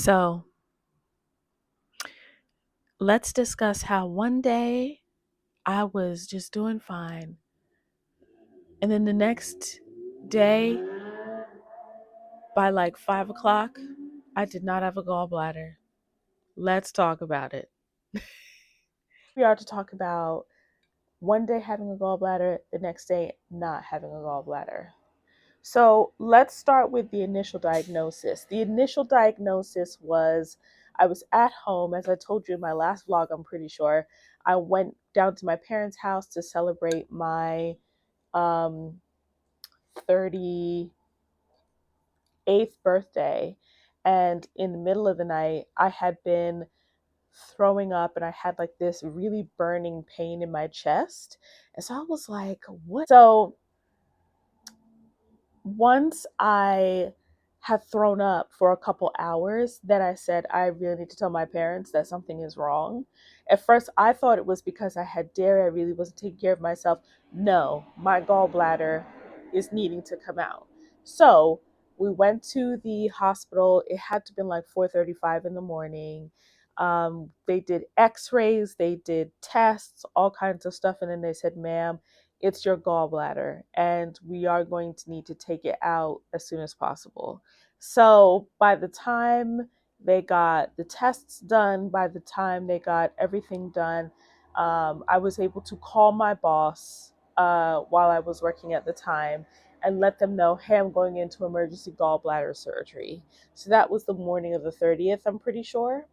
So let's discuss how one day I was just doing fine. And then the next day, by like 5 o'clock, I did not have a gallbladder. Let's talk about it. We are to talk about one day having a gallbladder, the next day not having a gallbladder. So let's start with the initial diagnosis. The initial diagnosis was I was at home, as I told you in my last vlog, I'm pretty sure. I went down to my parents' house to celebrate my 38th birthday. And in the middle of the night, I had been throwing up and I had like this really burning pain in my chest. And so I was like, what? So once I had thrown up for a couple hours, then I said, I really need to tell my parents that something is wrong. At first, I thought it was because I had dairy, I really wasn't taking care of myself. No, my gallbladder is needing to come out. So we went to the hospital. It had to have been like 4:35 in the morning. They did x-rays, they did tests, all kinds of stuff. And then they said, ma'am, it's your gallbladder and we are going to need to take it out as soon as possible. So by the time they got the tests done, by the time they got everything done, I was able to call my boss while I was working at the time and let them know, hey, I'm going into emergency gallbladder surgery. So that was the morning of the 30th, I'm pretty sure.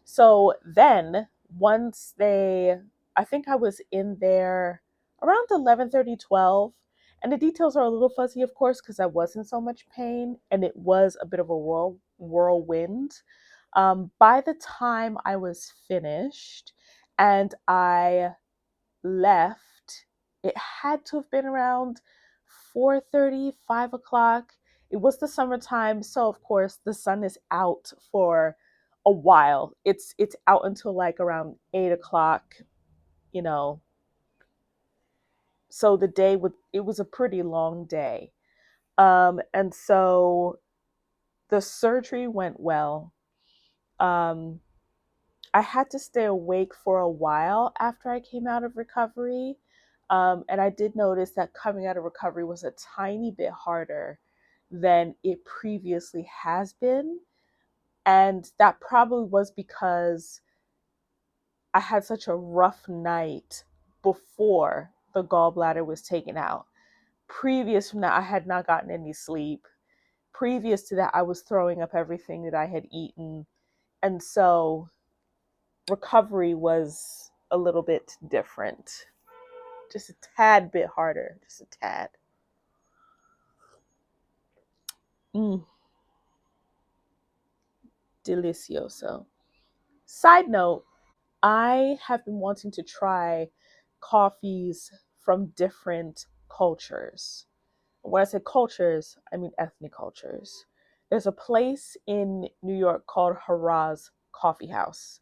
So then once I think I was in there around 11:30, 12, and the details are a little fuzzy, of course, because I was in so much pain and it was a bit of a whirlwind. By the time I was finished and I left, it had to have been around 4:30, 5 o'clock. It was the summertime, so of course the sun is out for a while. It's out until like around 8 o'clock, you know. So it was a pretty long day. And so the surgery went well. Um, I had to stay awake for a while after I came out of recovery. And I did notice that coming out of recovery was a tiny bit harder than it previously has been. And that probably was because I had such a rough night before the gallbladder was taken out. Previous from that, I had not gotten any sleep. Previous to that, I was throwing up everything that I had eaten. And so recovery was a little bit different, just a tad bit harder, just a tad. Mm, delicioso. Side note, I have been wanting to try coffees from different cultures. When I say cultures, I mean ethnic cultures. There's a place in New York called Haraz Coffee House.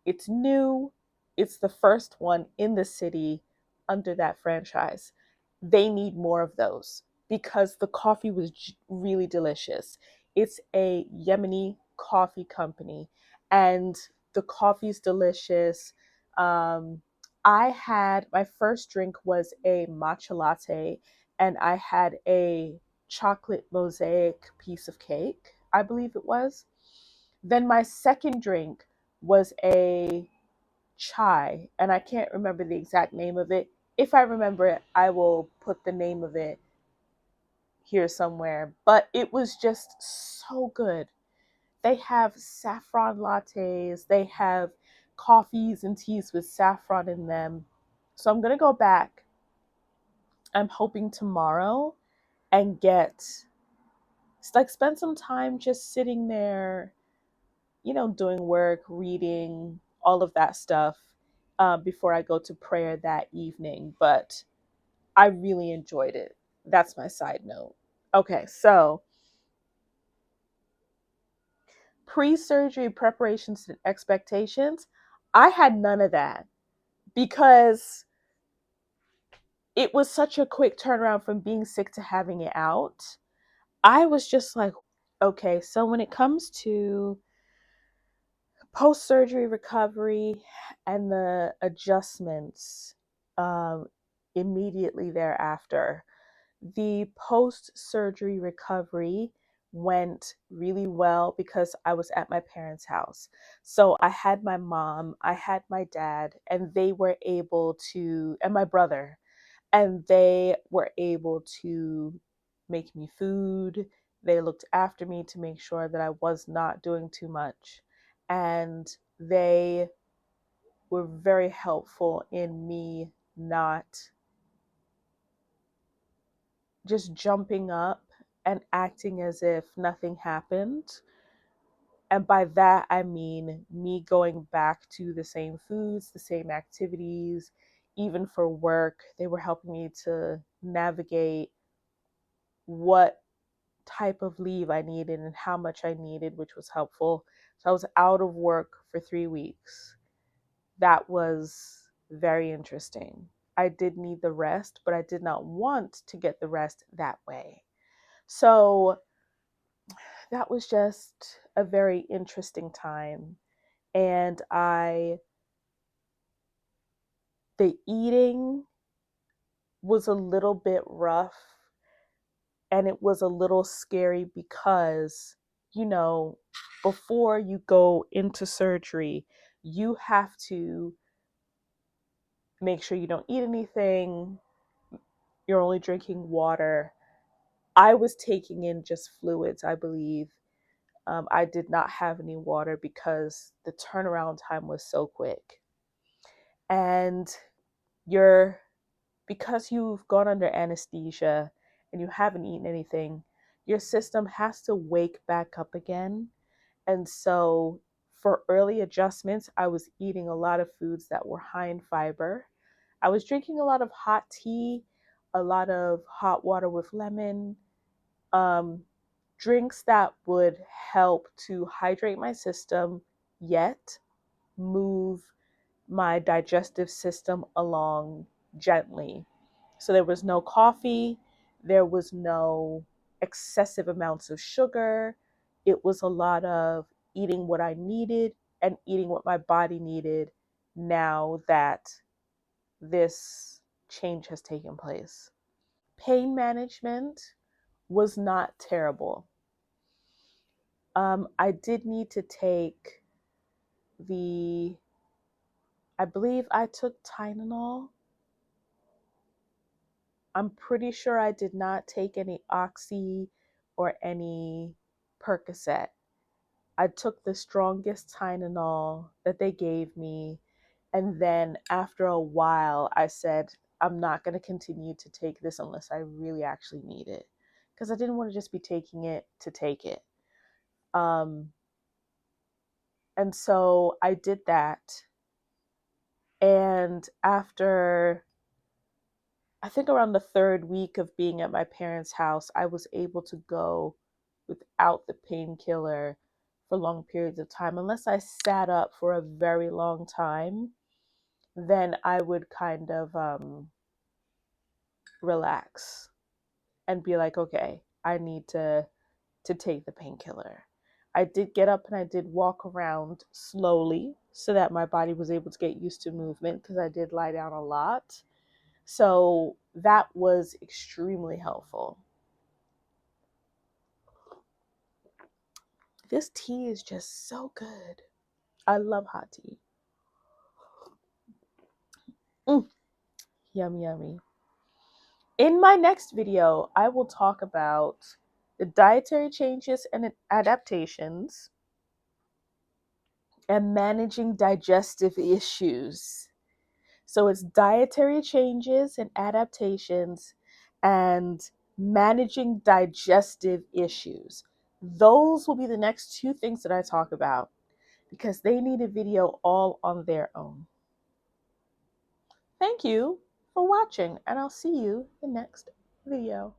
It's new. It's the first one in the city under that franchise. They need more of those because the coffee was really delicious. It's a Yemeni coffee company and the coffee is delicious. Um, I had my first drink was a matcha latte and I had a chocolate mosaic piece of cake, I believe it was. Then my second drink was a chai, and I can't remember the exact name of it. If I remember it, I will put the name of it here somewhere. But it was just so good. They have saffron lattes, they have coffees and teas with saffron in them. So I'm going to go back. I'm hoping tomorrow and spend some time just sitting there, doing work, reading, all of that stuff before I go to prayer that evening. But I really enjoyed it. That's my side note. Okay, so pre surgery preparations and expectations, I had none of that because it was such a quick turnaround from being sick to having it out. I was just like, okay, so when it comes to Post surgery recovery and the adjustments um, immediately thereafter. The post surgery recovery went really well because I was at my parents' house. So I had my mom, I had my dad, and they were able to, and my brother, and they were able to make me food. They looked after me to make sure that I was not doing too much. And they were very helpful in me not just jumping up and acting as if nothing happened. And by that, I mean me going back to the same foods, the same activities, even for work. They were helping me to navigate what type of leave I needed and how much I needed, which was helpful. So I was out of work for 3 weeks. That was very interesting. I did need the rest, but I did not want to get the rest that way. So that was just a very interesting time. And the eating was a little bit rough and it was a little scary because, you know, before you go into surgery, you have to make sure you don't eat anything, you're only drinking water. I was taking in just fluids, I believe. I did not have any water because the turnaround time was so quick. And you're, because you've gone under anesthesia and you haven't eaten anything, your system has to wake back up again. And so for early adjustments, I was eating a lot of foods that were high in fiber. I was drinking a lot of hot tea, a lot of hot water with lemon, um, drinks that would help to hydrate my system, yet move my digestive system along gently. So there was no coffee, there was no excessive amounts of sugar. It was a lot of eating what I needed and eating what my body needed now that this change has taken place. Pain management was not terrible. I did need to take the, I believe I took Tylenol. I'm pretty sure I did not take any Oxy or any Percocet. I took the strongest Tylenol that they gave me. And then after a while, I said, I'm not going to continue to take this unless I really actually need it. Because I didn't want to just be taking it to take it. Um, and so I did that. And after, I think around the third week of being at my parents' house, I was able to go without the painkiller for long periods of time. Unless I sat up for a very long time, then I would kind of relax and be like, okay, I need to take the painkiller. I did get up and I did walk around slowly so that my body was able to get used to movement because I did lie down a lot. So that was extremely helpful. This tea is just so good. I love hot tea. Mm, yummy, yummy. In my next video, I will talk about the dietary changes and adaptations and managing digestive issues. So it's dietary changes and adaptations and managing digestive issues. Those will be the next two things that I talk about because they need a video all on their own. Thank you for watching, and I'll see you in the next video.